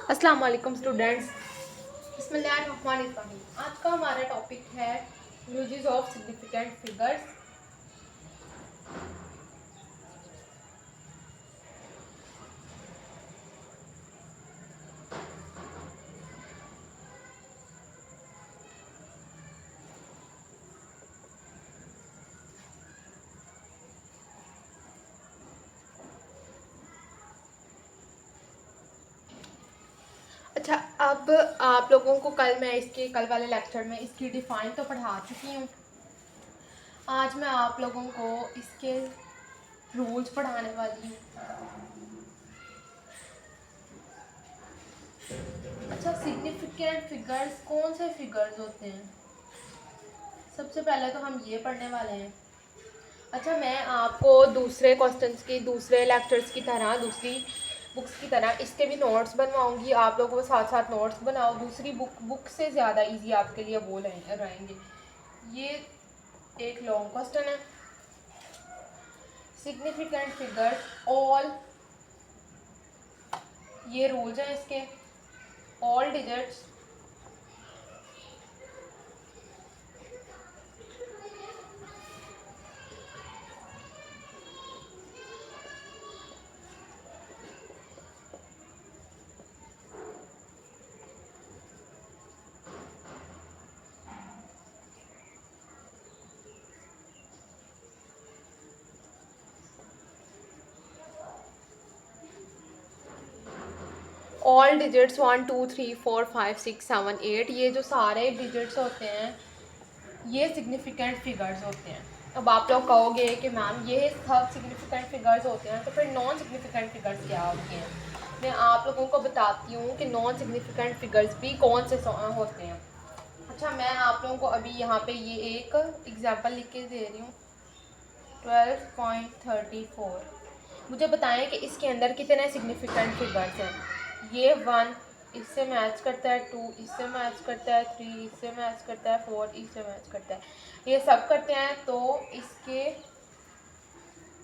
अस्सलाम वालेकुम स्टूडेंट्स। बिस्मिल्लाहिर्रहमानिर्रहीम। आज का हमारा टॉपिक है यूजेस ऑफ सिग्निफिकेंट फिगर्स। अच्छा, अब आप लोगों को कल वाले लेक्चर में इसकी डिफाइन तो पढ़ा चुकी हूँ। आज मैं आप लोगों को इसके रूल्स पढ़ाने वाली हूँ। अच्छा, सिग्निफिकेंट फिगर्स कौन से फिगर्स होते हैं? सबसे पहले तो हम ये पढ़ने वाले हैं। अच्छा, मैं आपको दूसरे लेक्चर्स की तरह, दूसरी बुक्स की तरह इसके भी नोट्स बनवाऊंगी। आप लोगों को साथ साथ नोट्स बनाओ। दूसरी बुक से ज़्यादा इजी आपके लिए वो रहेंगे। ये एक लॉन्ग क्वेश्चन है। सिग्निफिकेंट फिगर्स ऑल, ये रूल्स हैं इसके। ऑल डिजिट्स ऑल डिजिट्स 1 2 3 4 5 6 7 8, ये जो सारे डिजिट्स होते हैं ये सिग्निफिकेंट फिगर्स होते हैं। अब आप लोग कहोगे कि मैम ये सब सिग्निफिकेंट फिगर्स होते हैं, तो फिर नॉन सिग्निफिकेंट फिगर्स क्या होते हैं? मैं आप लोगों को बताती हूँ कि नॉन सिग्निफिकेंट फिगर्स भी कौन से होते हैं। अच्छा, मैं आप लोगों को अभी यहाँ पे ये एक एग्जांपल लिख के दे रही हूँ। 12.34, मुझे बताएं कि इसके अंदर कितने सिग्निफिकेंट फिगर्स हैं। ये 1 इससे मैच करता है, 2 इससे मैच करता है, 3 इससे मैच करता है, 4 इससे मैच करता है, ये सब करते हैं। तो इसके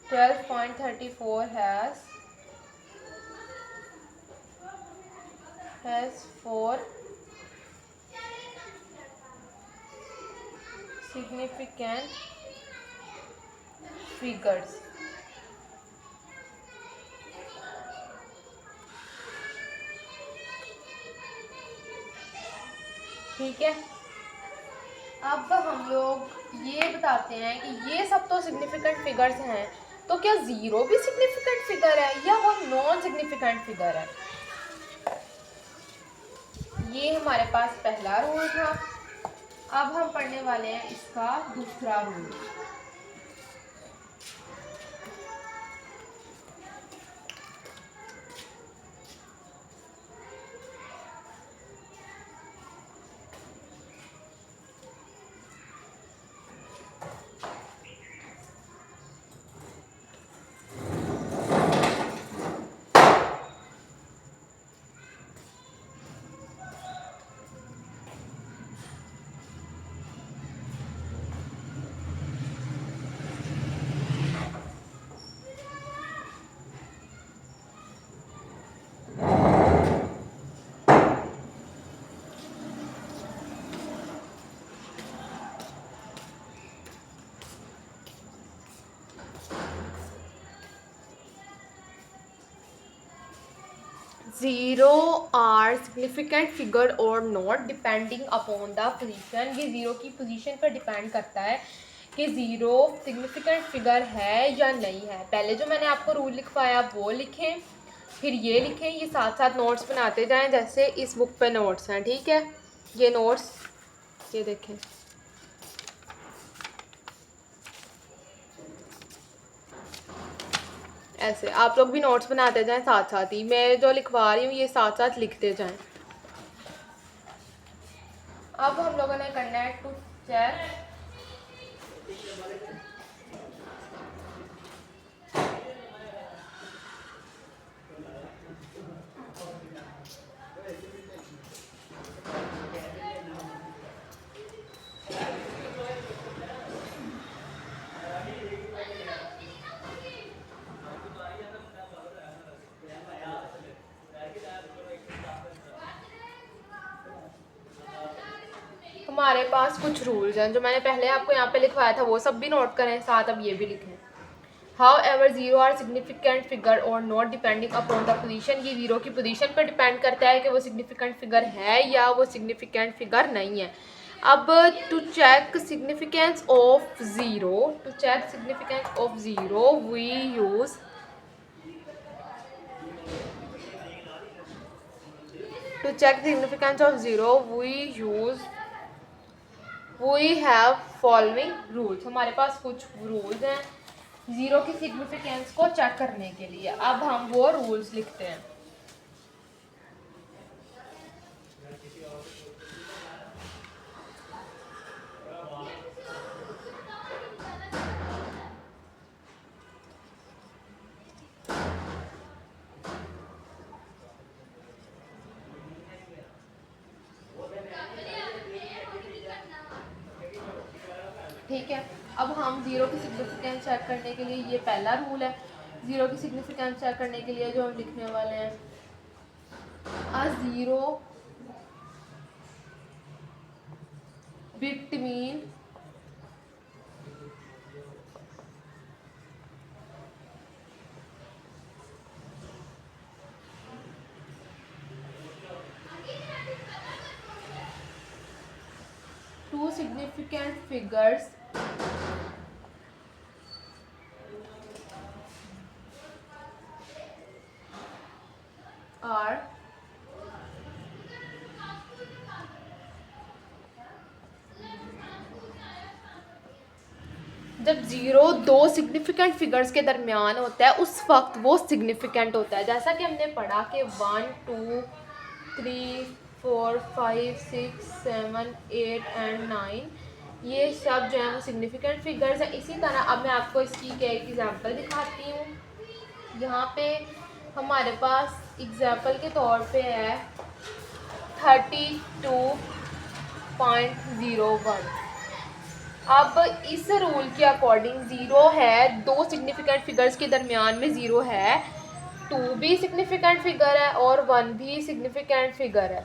12.34 हैज़ 4 significant figures। ठीक है, अब हम लोग ये बताते हैं कि ये सब तो सिग्निफिकेंट फिगर्स हैं, तो क्या ज़ीरो भी सिग्निफिकेंट फिगर है या वो नॉन सिग्निफिकेंट फिगर है? ये हमारे पास पहला रूल था। अब हम पढ़ने वाले हैं इसका दूसरा rule. Zero are significant figure और not depending upon the position. ये ज़ीरो की पोजीशन पर डिपेंड करता है कि ज़ीरो सिग्निफिकेंट फिगर है या नहीं है। पहले जो मैंने आपको रूल लिखवाया वो लिखें, फिर ये लिखें, ये साथ साथ नोट्स बनाते जाएं जैसे इस बुक पे नोट्स हैं। ठीक है, ये नोट्स, ये देखें। ऐसे आप लोग भी नोट्स बनाते जाएं, साथ साथ ही मैं जो लिखवा रही हूँ ये साथ साथ लिखते जाएं। अब हम लोगों ने करना है टू चेक हमारे पास कुछ रूल्स हैं जो मैंने पहले आपको यहाँ पे लिखवाया था, वो सब भी नोट करें, साथ अब ये भी लिखें। However, zero are significant figure or not depending upon the position। ये जीरो की पोजीशन पर डिपेंड करता है कि वो सिग्निफिकेंट फिगर है या वो सिग्निफिकेंट फिगर नहीं है। अब to check significance of zero we use to check the significance of zero we have following rules। हमारे पास कुछ रूल्स हैं ज़ीरो की सिग्निफिकेंस को चेक करने के लिए। अब हम वो रूल्स लिखते हैं। ठीक है, अब हम ज़ीरो की सिग्निफिकेंस चेक करने के लिए, ये पहला रूल है ज़ीरो की सिग्निफिकेंस चेक करने के लिए जो हम लिखने वाले हैं, a zero between two significant figures are जब ज़ीरो दो सिग्निफिकेंट फिगर्स के दरमियान होता है उस वक्त वो सिग्निफिकेंट होता है। जैसा कि हमने पढ़ा कि 1 2 3 4 5 6 7 8 एंड 9 ये सब जो है वो सिग्निफिकेंट फिगर्स हैं। इसी तरह अब मैं आपको इसकी क्या एक एग्जांपल दिखाती हूँ। यहाँ पे हमारे पास एग्जांपल के तौर पे है 32.01। अब इस रूल के अकॉर्डिंग ज़ीरो है दो सिग्निफिकेंट फिगर्स के दरमियान में ज़ीरो है, 2 भी सिग्निफिकेंट फिगर है और 1 भी सिग्निफिकेंट फिगर है।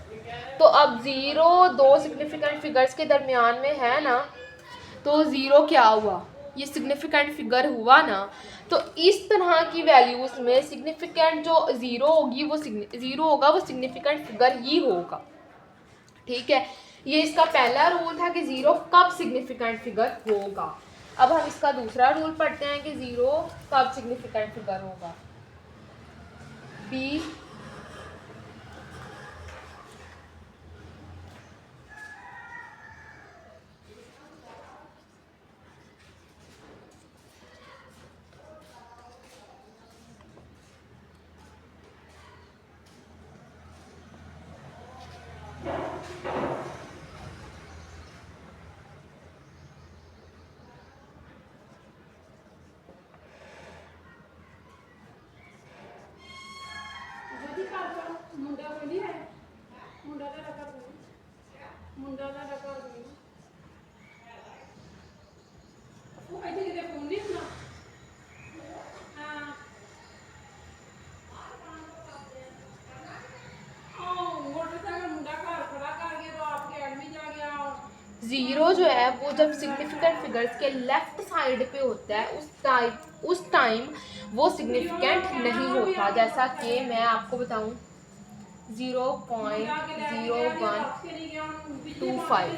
तो अब ज़ीरो दो सिग्निफिकेंट फिगर्स के दरमियान में है ना, तो ज़ीरो क्या हुआ, ये सिग्निफिकेंट फिगर हुआ ना। तो इस तरह की वैल्यूज़ में सिग्निफिकेंट जो ज़ीरो होगी वो ज़ीरो होगा, वो सिग्निफिकेंट फिगर ही होगा। ठीक है, ये इसका पहला रूल था कि ज़ीरो कब सिग्निफिकेंट फिगर होगा। अब हम इसका दूसरा रूल पढ़ते हैं कि ज़ीरो कब सिग्निफिकेंट फिगर होगा। बी ज़ीरो जो है वो जब सिग्निफिकेंट फिगर्स के लेफ्ट साइड पे होता है उस टाइम वो सिग्निफिकेंट नहीं होता। जैसा कि मैं आपको बताऊं 0.0125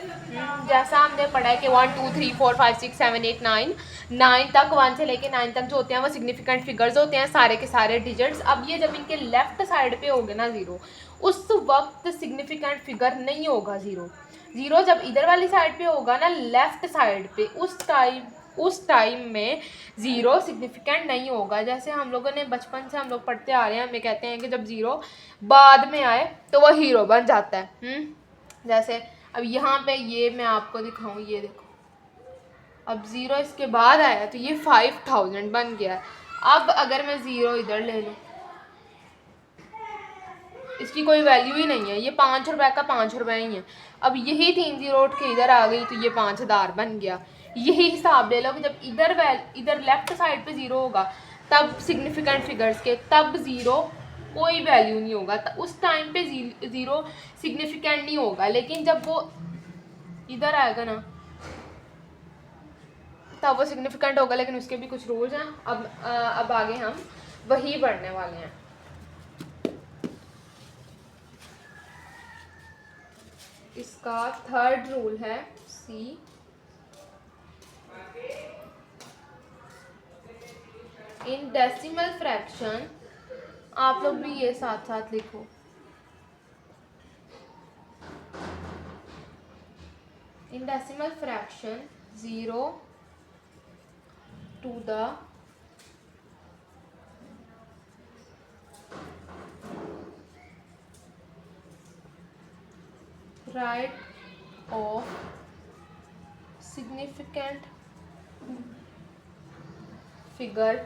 जैसा हमने पढ़ा है कि 1 2 3 4 5 6 7 8 9 तक, 1 से लेके 9 तक जो होते हैं वो सिग्निफिकेंट फिगर्स होते हैं, सारे के सारे डिजिट्स। अब ये जब इनके लेफ्ट साइड पे होंगे ना ज़ीरो, उस वक्त सिग्निफिकेंट फिगर नहीं होगा ज़ीरो। ज़ीरो जब इधर वाली साइड पे होगा ना, लेफ्ट साइड पे, उस टाइम में ज़ीरो सिग्निफिकेंट नहीं होगा। जैसे हम लोगों ने बचपन से हम लोग पढ़ते आ रहे हैं, हमें कहते हैं कि जब ज़ीरो बाद में आए तो वह हीरो बन जाता है। जैसे अब यहाँ पे ये मैं आपको दिखाऊँ, ये देखो, अब ज़ीरो इसके बाद आया तो ये 5000 बन गया। अब अगर मैं ज़ीरो इधर ले लूँ, इसकी कोई वैल्यू ही नहीं है, ये 5 रुपये का 5 रुपये ही है। अब यही 3 ज़ीरो उठ के इधर आ गई तो ये 5000 बन गया। यही हिसाब ले लो कि जब इधर लेफ्ट साइड पे ज़ीरो होगा तब सिग्निफिकेंट फिगर्स के, तब ज़ीरो कोई वैल्यू नहीं होगा, उस टाइम पे ज़ीरो सिग्निफिकेंट नहीं होगा। लेकिन जब वो इधर आएगा ना तब वो सिग्निफिकेंट होगा, लेकिन उसके भी कुछ रूल्स हैं। अब आगे हम वही पढ़ने वाले हैं। इसका थर्ड रूल है सी, इन डेसिमल फ्रैक्शन, आप लोग भी ये साथ साथ लिखो, in decimal fraction 0 to the right of significant figure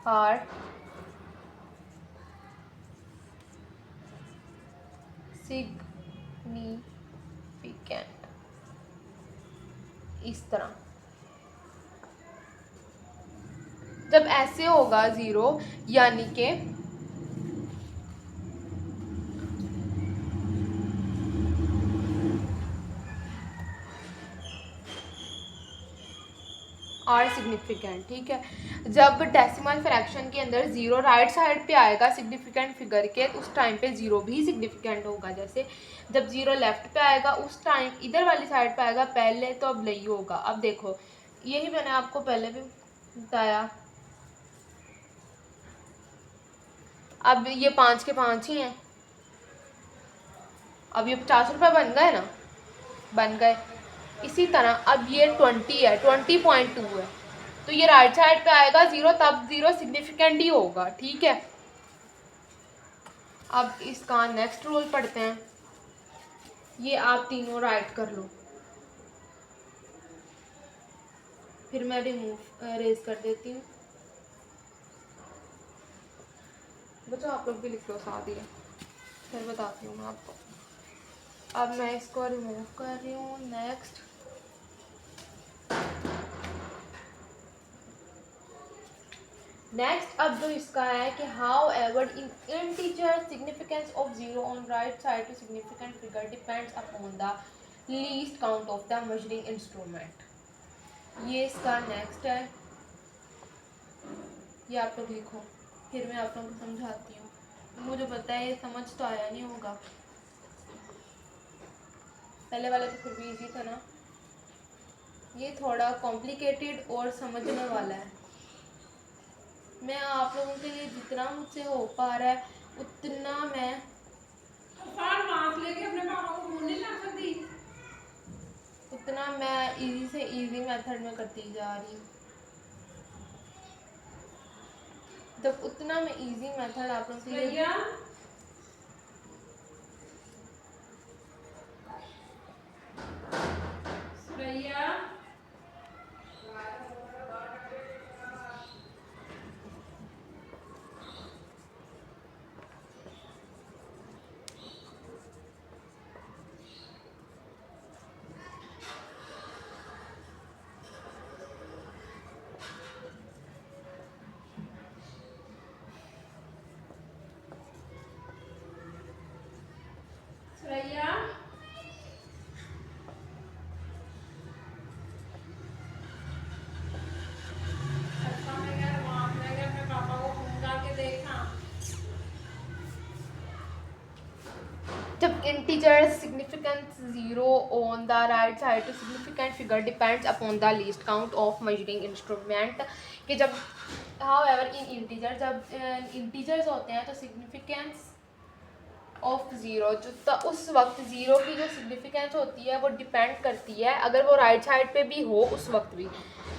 are significant, इस तरह। जब ऐसे होगा 0 यानी कि आर सिग्निफिकेंट, ठीक है। जब डेसिमल फ्रैक्शन के अंदर 0 राइट साइड पे आएगा सिग्निफिकेंट फिगर के, उस टाइम पे 0 भी सिग्निफिकेंट होगा। जैसे जब 0 लेफ्ट पे आएगा उस टाइम इधर वाली साइड पे आएगा पहले, तो अब नहीं होगा। अब देखो यही मैंने आपको पहले भी बताया। अब ये 5 के 5 ही हैं। अब ये 50 रुपये बन गए ना, बन गए। इसी तरह अब ये 20 है, 20.2 है, तो ये राइट साइड पे आएगा 0, तब 0 सिग्निफिकेंट ही होगा, ठीक है। अब इसका नेक्स्ट रूल पढ़ते हैं। ये आप तीनों राइट कर लो, फिर मैं रेज कर देती हूँ। बच्चों आप लोग भी लिख लो साथ ही, फिर बताती हूँ मैं आपको। अब मैं इसको रिमूव कर रही हूँ। नेक्स्ट अब जो इसका है कि however in integer significance of 0 on right side to significant figure depends upon the least count of the measuring instrument. ये इसका नेक्स्ट है, ये आप लोग लिखो, फिर मैं आप लोगों को समझाती हूँ। मुझे पता है ये समझ तो आया नहीं होगा, पहले वाला तो फिर भी इजी था ना, ये थोड़ा कॉम्प्लिकेटेड और समझने वाला है। मैं आप लोगों के लिए जितना मुझसे हो पा रहा है उतना मैं इजी से इजी मेथड में करती जा रही हूँ। जब उतना मैं इजी मेथड आप लोगों के लिए जब integer significance 0 on the right side to significant figure depends upon the least count of measuring instrument, कि जब हाउएवर इन इंटीजर, जब इंटीजर्स होते हैं तो सिग्निफिकेंस ऑफ 0 जो उस वक्त 0 की जो सिग्निफिकेंस होती है वो डिपेंड करती है अगर वो राइट साइड पे भी हो उस वक्त भी।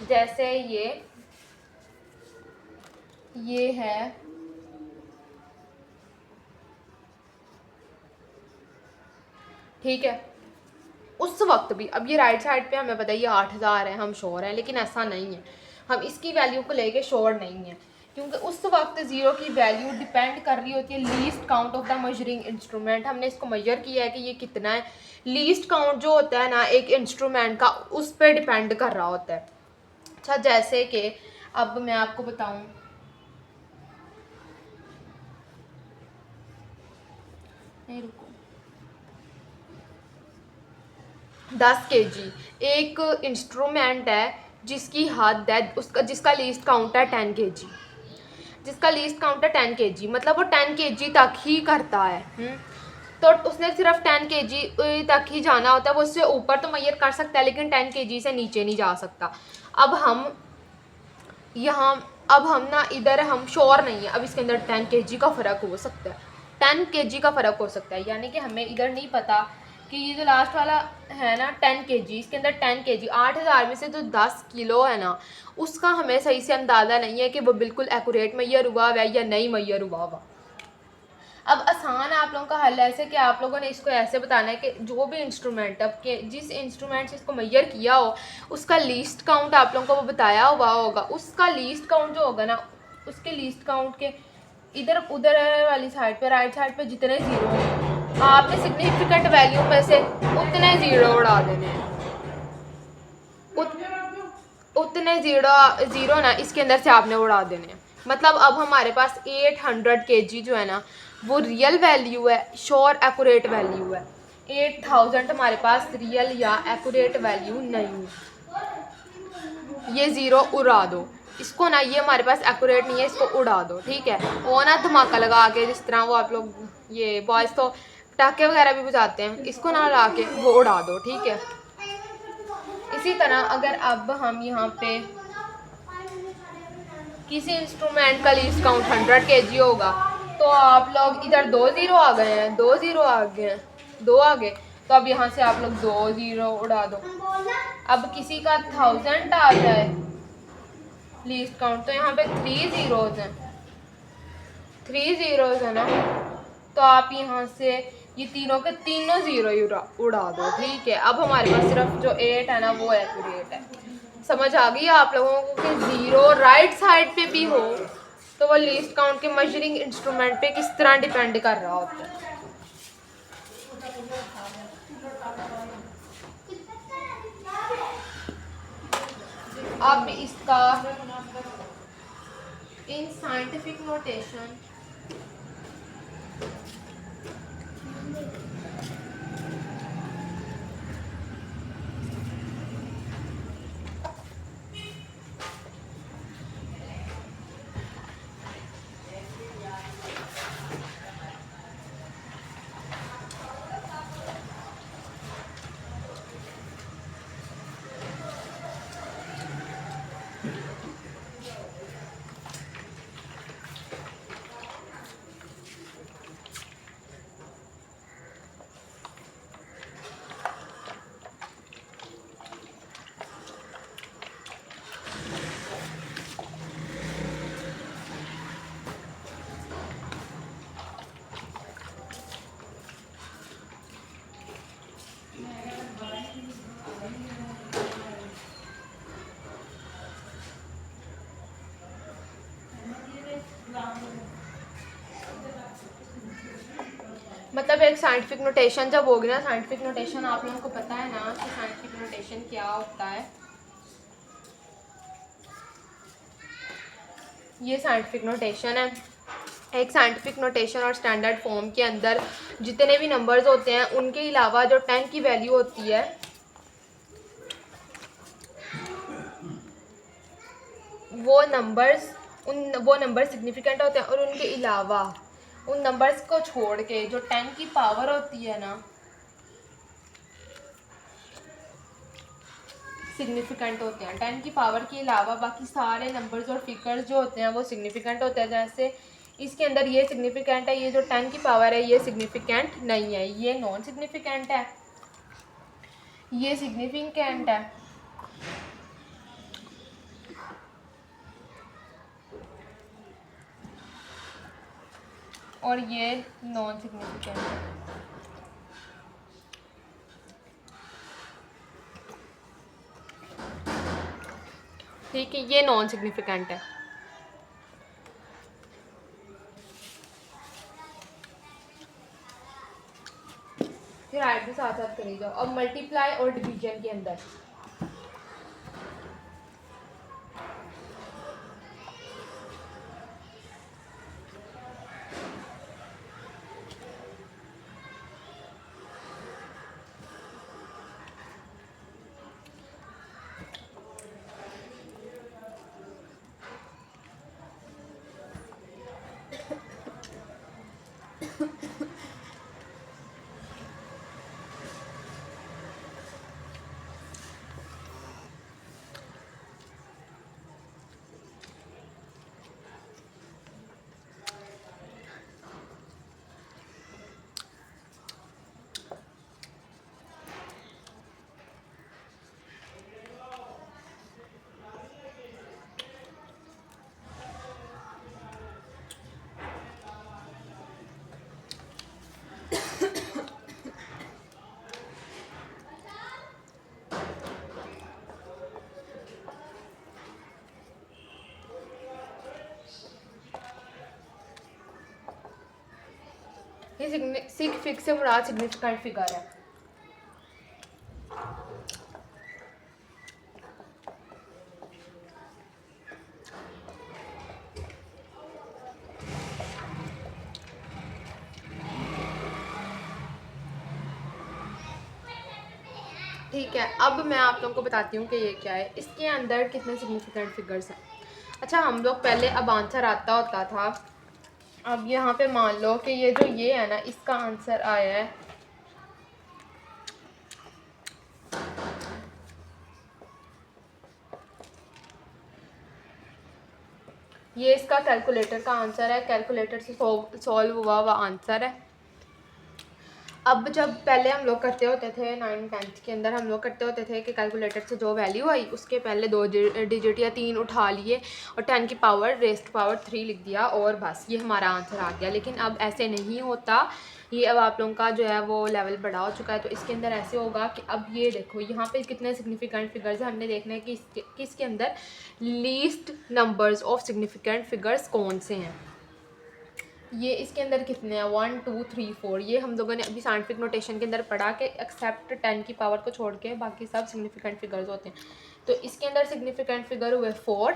जैसे ये है ठीक है, उस वक्त भी। अब ये राइट साइड पे हमें पता है ये 8000 है, हम श्योर हैं, लेकिन ऐसा नहीं है, हम इसकी वैल्यू को लेके श्योर नहीं है, क्योंकि उस वक्त 0 की वैल्यू डिपेंड कर रही होती है least count of the measuring instrument. हमने इसको मेजर किया है कि ये कितना है। लीस्ट काउंट जो होता है ना एक इंस्ट्रूमेंट का, उस पर डिपेंड कर रहा होता है। अच्छा, जैसे कि अब मैं आपको बताऊं, नहीं रुको, 10 kg एक इंस्ट्रूमेंट है जिसकी हद है उसका जिसका लीस्ट काउंट है 10 kg, जिसका लीस्ट काउंट है 10 kg, मतलब वो 10 kg तक ही करता है। तो उसने सिर्फ 10 kg तक ही जाना होता है, वो उससे ऊपर तो मैयर कर सकता है लेकिन 10 kg से नीचे नहीं जा सकता। अब हम यहाँ अब हम ना इधर हम श्योर नहीं है, अब इसके अंदर 10 kg का फ़र्क हो सकता है, 10 kg का फ़र्क हो सकता है, यानी कि हमें इधर नहीं पता कि ये जो लास्ट वाला है ना 10 kg, इसके अंदर 10 kg 8,000 में से जो 10 किलो है ना उसका हमें सही से अंदाज़ा नहीं है कि वो बिल्कुल एक्यूरेट मैयर हुआ है या नहीं मैयर हुआ हुआ। अब आसान आप लोगों का हल ऐसे कि आप लोगों ने इसको ऐसे बताना है कि जो भी इंस्ट्रूमेंट अब के जिस इंस्ट्रूमेंट से इसको मैयर किया हो उसका लीस्ट काउंट आप लोगों को वो बताया हुआ होगा, उसका लीस्ट काउंट जो होगा ना उसके लीस्ट काउंट के इधर उधर वाली साइड पे राइट साइड पे जितने ज़ीरो हैं आपने सिग्निफिकेंट वैल्यू में से उतने ज़ीरो उड़ा देने हैं, उतने ज़ीरो ना इसके अंदर से आपने उड़ा देने हैं। मतलब अब हमारे पास 800 kg जो है ना वो रियल वैल्यू है, श्योर एक्यूरेट वैल्यू है। 8000 हमारे पास रियल या एक्यूरेट वैल्यू नहीं है। ये ज़ीरो उड़ा दो इसको ना, ये हमारे पास एक्यूरेट नहीं है, इसको उड़ा दो, ठीक है। वो ना धमाका लगा के जिस तरह वो आप लोग ये बॉयज़ तो पटाखे वगैरह भी बजाते हैं, इसको ना लगा के वो उड़ा दो, ठीक है। इसी तरह अगर अब हम यहाँ पे किसी इंस्ट्रूमेंट का लीस्ट काउंट 100 kg होगा तो आप लोग इधर 2 ज़ीरो आ गए हैं, 2 ज़ीरो आ गए हैं, 2 आ गए, तो अब यहाँ से आप लोग 2 ज़ीरो उड़ा दो। अब किसी का 1000 आ जाए लीस्ट काउंट तो यहाँ पे 3 ज़ीरोज़ हैं, 3 ज़ीरोज़ है ना, तो आप यहाँ से ये तीनों के तीनों ज़ीरो ही उड़ा दो, ठीक है। अब हमारे पास सिर्फ जो 8 है ना वो एक्यूरेट है। समझ आ गई आप लोगों को कि ज़ीरो राइट साइड पे भी हो तो वो लीस्ट काउंट के मेजरिंग इंस्ट्रूमेंट पे किस तरह डिपेंड कर रहा होता है। अब इसका इन साइंटिफिक नोटेशन मतलब एक साइंटिफिक नोटेशन जब होगी ना, साइंटिफिक नोटेशन आप लोगों को पता है ना कि साइंटिफिक नोटेशन क्या होता है। ये साइंटिफिक नोटेशन है। एक साइंटिफिक नोटेशन और स्टैंडर्ड फॉर्म के अंदर जितने भी नंबर्स होते हैं उनके अलावा जो 10 की वैल्यू होती है वो नंबर सिग्निफिकेंट होते हैं, और उनके अलावा उन नंबर्स को छोड़ के जो 10 की पावर होती है ना सिग्निफिकेंट होते हैं। 10 की पावर के अलावा बाकी सारे नंबर्स और फिगर्स जो होते हैं वो सिग्निफिकेंट होते हैं। जैसे इसके अंदर ये सिग्निफिकेंट है, ये जो 10 की पावर है ये सिग्निफिकेंट नहीं है, ये नॉन सिग्निफिकेंट है, ये सिग्निफिकेंट है, और ये नॉन सिग्निफिकेंट है। ठीक है, ये नॉन सिग्निफिकेंट है। फिर ऐड भी साथ साथ करी जाओ। अब मल्टीप्लाई और डिवीजन के अंदर ये सिग से मुराद सिग्निफिकेंट फिगर है। ठीक है, अब मैं आप लोगों को बताती हूँ कि ये क्या है, इसके अंदर कितने सिग्निफिकेंट फिगर्स हैं। अच्छा, हम लोग पहले अब आंसर आता होता था, अब यहाँ पे मान लो कि ये जो ये है ना, इसका आंसर आया है ये इसका कैलकुलेटर का आंसर है, कैलकुलेटर से सॉल्व हुआ आंसर है। अब जब पहले हम लोग करते होते थे 9th-10th के अंदर, हम लोग करते होते थे कि कैलकुलेटर से जो वैल्यू आई उसके पहले 2 डिजिट या 3 उठा लिए और 10 की पावर रेज़्ड टू पावर 3 लिख दिया और बस ये हमारा आंसर आ गया। लेकिन अब ऐसे नहीं होता, ये अब आप लोगों का जो है वो लेवल बढ़ा हो चुका है। तो इसके अंदर ऐसे होगा कि अब ये देखो यहाँ पे कितने सिग्निफिकेंट फिगर्स हैं, हमने देखना है कि इसके अंदर least numbers of significant figures कौन से हैं। ये इसके अंदर कितने हैं, 1 2 3 4, ये हम लोगों ने अभी साइंटिफिक नोटेशन के अंदर पढ़ा कि एक्सेप्ट 10 की पावर को छोड़ के बाकी सब सिग्निफिकेंट फिगर्स होते हैं। तो इसके अंदर सिग्निफिकेंट फिगर हुए 4,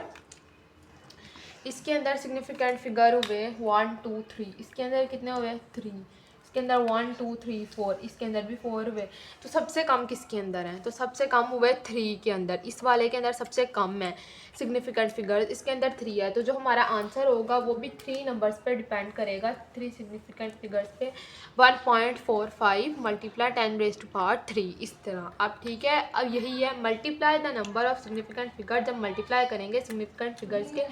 इसके अंदर सिग्निफिकेंट फिगर हुए 1 2 3, इसके अंदर कितने हुए 3, इसके अंदर 1 2 3 4, इसके अंदर भी 4 हुए। तो सबसे कम किसके अंदर है, तो सबसे कम हुए 3 के अंदर, इस वाले के अंदर सबसे कम है सिग्निफिकेंट फिगर, इसके अंदर 3 है। तो जो हमारा आंसर होगा वो भी 3 नंबर्स पे डिपेंड करेगा, 3 सिग्निफिकेंट फिगर्स पे। 1.45 मल्टीप्लाई 10 रेज़्ड टू पावर 3, इस तरह। अब ठीक है, अब यही है multiply the number of significant figure, जब मल्टीप्लाई करेंगे सिग्निफिकेंट फिगर्स के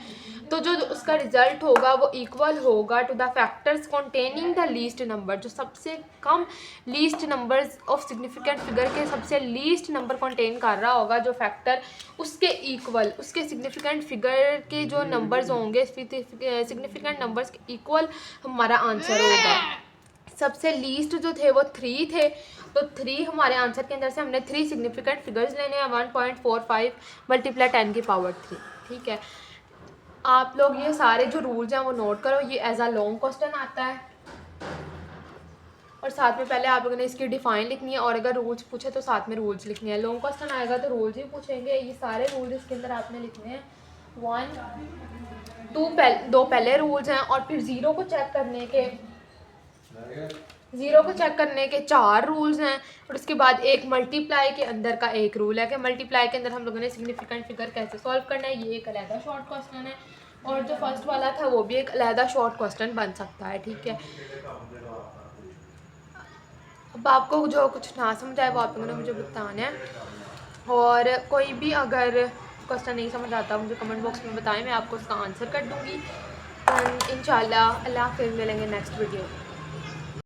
तो जो उसका रिजल्ट होगा वो इक्वल होगा to the factors containing the least number, जो सबसे कम least numbers of significant figure के सबसे लीस्ट नंबर कंटेन कर रहा होगा जो फैक्टर, उसके इक्वल, उसके सिग्निफिकेंट फिगर के जो नंबर्स होंगे सिग्निफिकेंट नंबर्स के इक्वल हमारा आंसर होगा। सबसे लीस्ट जो थे वो 3 थे, तो 3 हमारे आंसर के अंदर से हमने 3 सिग्निफिकेंट फिगर्स लेने हैं, 1.45 मल्टीप्लाई 10 की पावर 3। ठीक है, आप लोग ये सारे जो रूल्स हैं वो नोट करो, ये एज अ लॉन्ग क्वेश्चन आता है और साथ में पहले आप लोगों ने इसकी डिफाइन लिखनी है और अगर रूल्स पूछे तो साथ में रूल्स लिखने हैं। लॉन्ग क्वेश्चन आएगा तो रूल्स ही पूछेंगे, ये सारे रूल्स इसके अंदर आपने लिखने हैं। 1 2 दो पहले रूल्स हैं और फिर ज़ीरो को चेक करने के 4 रूल्स हैं और उसके बाद एक मल्टीप्लाई के अंदर का एक रूल है कि मल्टीप्लाई के अंदर हम लोगों ने सिग्निफिकेंट फिगर कैसे सॉल्व करना है, ये एक अलहदा शॉर्ट क्वेश्चन है और जो फर्स्ट वाला था वो भी एक अलहदा शॉर्ट क्वेश्चन बन सकता है। ठीक है, अब आपको जो कुछ ना समझ आए वो आप लोगों ने मुझे बताना है और कोई भी अगर क्वेश्चन नहीं समझ आता मुझे कमेंट बॉक्स में बताएं, मैं आपको उसका आंसर कर दूँगी। इंशाल्लाह अल्लाह फिर मिलेंगे नेक्स्ट वीडियो।